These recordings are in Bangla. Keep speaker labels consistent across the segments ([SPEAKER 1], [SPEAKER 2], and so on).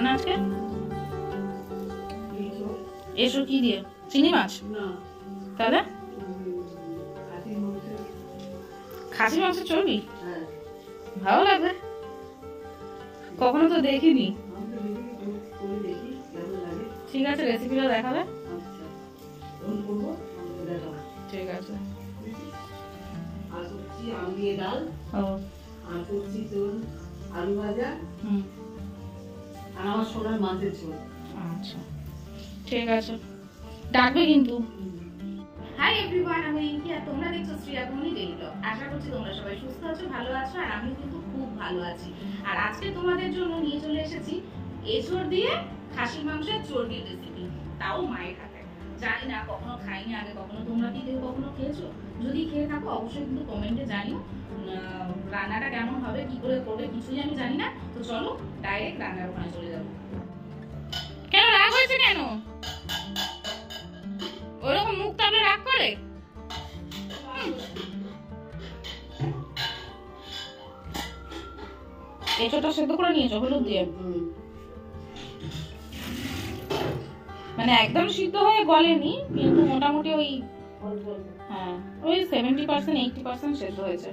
[SPEAKER 1] রান্না আজকে? এসো কি দিয়ে? চিংড়ি মাছ? তাহলে খাসি মাংস চর্বি? ভালো লাগবে? কখনো তো দেখিনি। ঠিক আছে, রেসিপিটা দেখাবে? ঠিক আছে।
[SPEAKER 2] আলু ভাজা আর আমার সোনার মাছের ঝোল।
[SPEAKER 1] আচ্ছা ঠিক আছে, ডাকবে কিন্তু। হাই এভরিওয়ান, আমি রিঙ্কি আর তোমরা দেখছো শ্রীয়াগমনী ডেইলি ব্লগ। আশা করছি তোমরা সবাই সুস্থ আছো, ভালো আছো, আর আমিও কিন্তু খুব ভালো আছি। আর আজকে তোমাদের জন্য নিয়ে চলে এসেছি এঁচোড় দিয়ে খাসির মাংসের চর্বির রেসিপি, তাও মায়ের হাতে। জানি না, কখনো খাইনি আগে, কখনো তোমরা কি কেউ কখনো খেয়েছো? যদি খেয়ে থাকো অবশ্যই কিন্তু কমেন্টে জানিও। রান্নাটা কেমন হবে, কি করে করবে কিছুই আমি জানি না। তো চলো ডাইরেক্ট রান্নার ওখানে চলে যাবো। কেন রাগ হয়েছে কেন? ওরকম মুখ তাহলে রাগ করে? এঁচোড়টা সেদ্ধ করে নিয়েছো হলুদ দিয়ে? মানে একদম সিদ্ধ হয়ে গলেনি, কিন্তু মোটামুটি ওই হ্যাঁ ওই 70% 80% সেদ্ধ হয়েছে।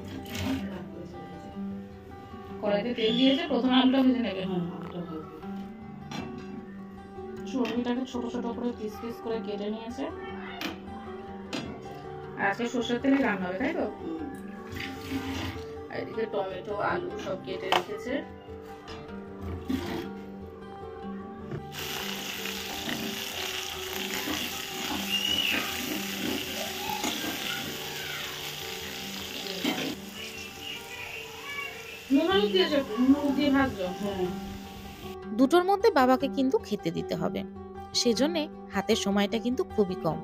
[SPEAKER 1] কড়াইতে তেল দিয়েছে, প্রথমে আলুটা ভেজে নেবে। চর্বিটাকে ছোট ছোট করে পিস পিস করে কেটে নিয়েছে। আজকে সরষের তেলে রান্না হবে, তাই তো? এদিকে টমেটো আলু সব কেটে রেখেছে।
[SPEAKER 3] দুটোর মধ্যে বাবাকে কিন্তু খেতে দিতে হবে, সেজন্য হাতের সময়টা কিন্তু খুবই কম।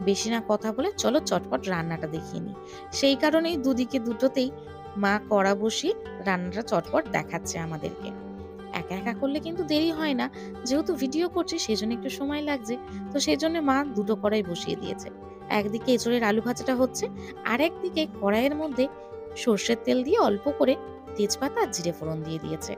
[SPEAKER 3] বেশি না কথা বলে চলো চটপট রান্নাটা দেখিয়ে নিই। সেই কারণেই দুদিকে দুটোতেই মা কড়া বসিয়ে রান্নাটা চটপট দেখাচ্ছে আমাদেরকে। একা একা করলে কিন্তু দেরি হয় না, যেহেতু ভিডিও করছি সেজন্য একটু সময় লাগছে। তো সেই জন্য মা দুটো কড়াই বসিয়ে দিয়েছে। একদিকে এঁচোড়ের আলু ভাজাটা হচ্ছে, আর একদিকে কড়াইয়ের মধ্যে সর্ষের তেল দিয়ে অল্প করে তেজপাতা আর জিরে ফোড়ন দিয়ে দিয়েছে।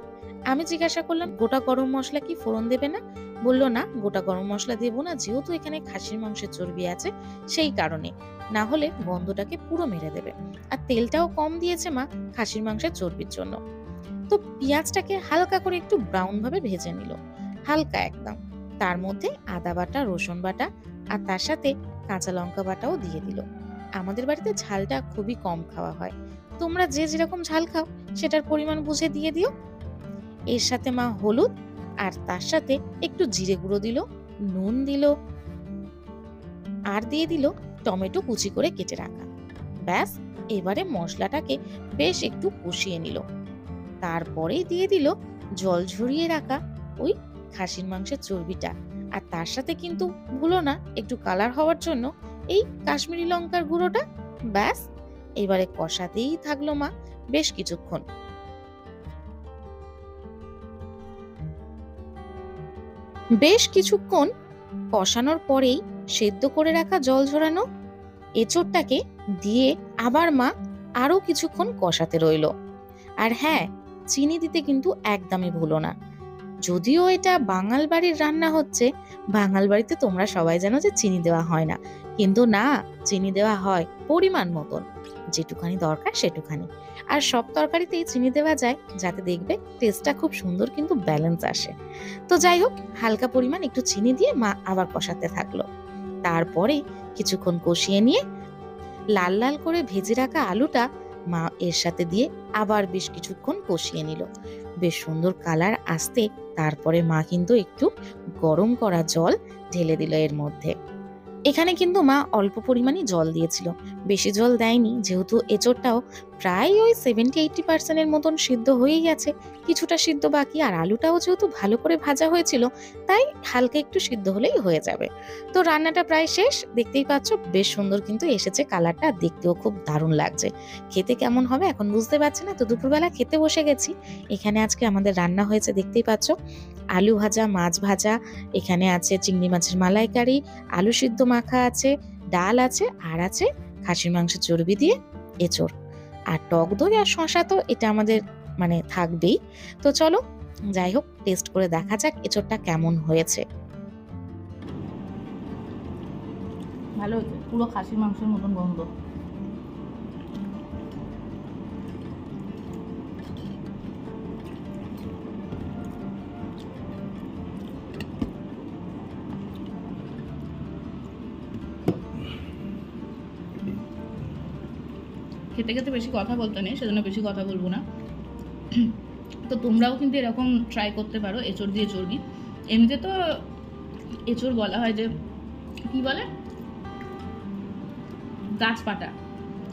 [SPEAKER 3] আমি জিজ্ঞাসা করলাম গোটা গরম মশলা কি ফোড়ন দেবে না? বললো না, গোটা গরম মশলা দেবো না, যেহেতু এখানে খাসির মাংসের চর্বি আছে সেই কারণে, না হলে গন্ধটাকে পুরো মেরে দেবে। আর তেলটাও কম দিয়েছে মা খাসির মাংসের চর্বির জন্য। তো পেঁয়াজটাকে হালকা করে একটু ব্রাউন ভাবে ভেজে নিল, হালকা একদম। তার মধ্যে আদা বাটা, রসুন বাটা আর তার সাথে কাঁচা লঙ্কা বাটাও দিয়ে দিল। আমাদের বাড়িতে ঝালটা খুবই কম খাওয়া হয়, তোমরা যে যেরকম ঝাল খাও সেটার পরিমাণ বুঝে দিয়ে দিও। এর সাথে মা হলুদ আর তার সাথে একটু জিরে গুঁড়ো দিল, নুন দিল, আর দিয়ে দিল টমেটো কুচি করে কেটে রাখা। ব্যাস, এবারে মশলাটাকে বেশ একটু কষিয়ে নিল। তারপরেই দিয়ে দিল জল ঝরিয়ে রাখা ওই খাসির মাংসের চর্বিটা। আর তার সাথে কিন্তু ভুলো না একটু কালার হওয়ার জন্য এই কাশ্মীরি লঙ্কার গুঁড়োটা। ব্যাস, এবারে কষাতেই থাকলো মা বেশ কিছুক্ষণ। বেশ কিছুক্ষণ কষানোর পরেই সেদ্ধ করে রাখা জল ঝরানো এঁচোড়টাকে দিয়ে আবার মা আরো কিছুক্ষণ কষাতে রইল। আর হ্যাঁ, চিনি দিতে কিন্তু একদমই ভুলো না। যদিও এটা বাঙাল বাড়ির রান্না হচ্ছে, বাঙাল বাড়িতে তোমরা সবাই জানো যে চিনি দেওয়া হয় না, কিন্তু না, চিনি দেওয়া হয় পরিমাণ মতন, যেটুখানি দরকার সেটুখানি। আর সব তরকারিতেই চিনি দেওয়া যায়, যাতে দেখবে টেস্টটা খুব সুন্দর কিন্তু ব্যালেন্স আসে। তো যাই হোক, হালকা পরিমাণ একটু চিনি দিয়ে মা আবার কষাতে থাকলো। তারপরে কিছুক্ষণ কষিয়ে নিয়ে লাল লাল করে ভেজে রাখা আলুটা মা এর সাথে দিয়ে আবার বেশ কিছুক্ষণ কষিয়ে নিল। বেশ সুন্দর কালার আসতে তারপরে মা কিন্তু একটু গরম করা জল ঢেলে দিল এর মধ্যে। এখানে কিন্তু মা অল্প পরিমাণই জল দিয়েছিল, বেশি জল দেয়নি, যেহেতু এঁচোড়টাও প্রায় ওই 70-80% মতন সিদ্ধ হয়েই গেছে, কিছুটা সিদ্ধ বাকি। আর আলুটাও যেহেতু ভালো করে ভাজা হয়েছিল, তাই হালকা একটু সিদ্ধ হলেই হয়ে যাবে। তো রান্নাটা প্রায় শেষ, দেখতেই পাচ্ছ বেশ সুন্দর কিন্তু এসেছে কালারটা, দেখতেও খুব দারুণ লাগছে। খেতে কেমন হবে এখন বুঝতে পারছি না। তো দুপুরবেলা খেতে বসে গেছি। এখানে আজকে আমাদের রান্না হয়েছে দেখতেই পাচ্ছ, আলু ভাজা, মাছ ভাজা, এখানে আছে চিংড়ি মাছের মালাইকারি, আলু সিদ্ধ মাখা আছে, ডাল আছে, আর আছে খাসির মাংসের চর্বি দিয়ে এঁচোড়, আর টক দই আর শশা তো এটা আমাদের মানে থাকবেই। তো চলো যাই হোক, টেস্ট করে দেখা যাক এঁচোড়টা কেমন হয়েছে।
[SPEAKER 1] ভালো হয়েছে, পুরো খাসির মাংসের মতন গন্ধ। খেতে খেতে বেশি কথা বলতে নেই, সেজন্য বেশি কথা বলবো না। তো তোমরাও কিন্তু এরকম ট্রাই করতে পারো এঁচোড় দিয়ে চর্বি। এমনিতে তো এঁচোড় বলা হয় যে কি বলে, গাছপাটা,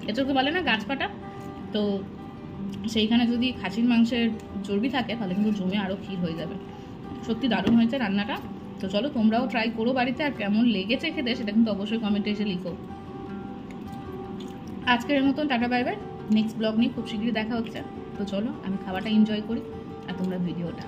[SPEAKER 1] এঁচোড়কে বলে না গাছপাটা। তো সেইখানে যদি খাসির মাংসের চর্বি থাকে তাহলে কিন্তু জমে আরও ক্ষীর হয়ে যাবে। সত্যি দারুণ হয়েছে রান্নাটা। তো চলো তোমরাও ট্রাই করো বাড়িতে, আর কেমন লেগেছে খেতে সেটা কিন্তু অবশ্যই কমেন্টে এসে লিখো। আজকের মতন tata bye bye, next blog নিয়ে খুব শীঘ্রই দেখা হচ্ছে। তো চলো আমি খাওয়াটা এনজয় করি আর তোমরা ভিডিওটা।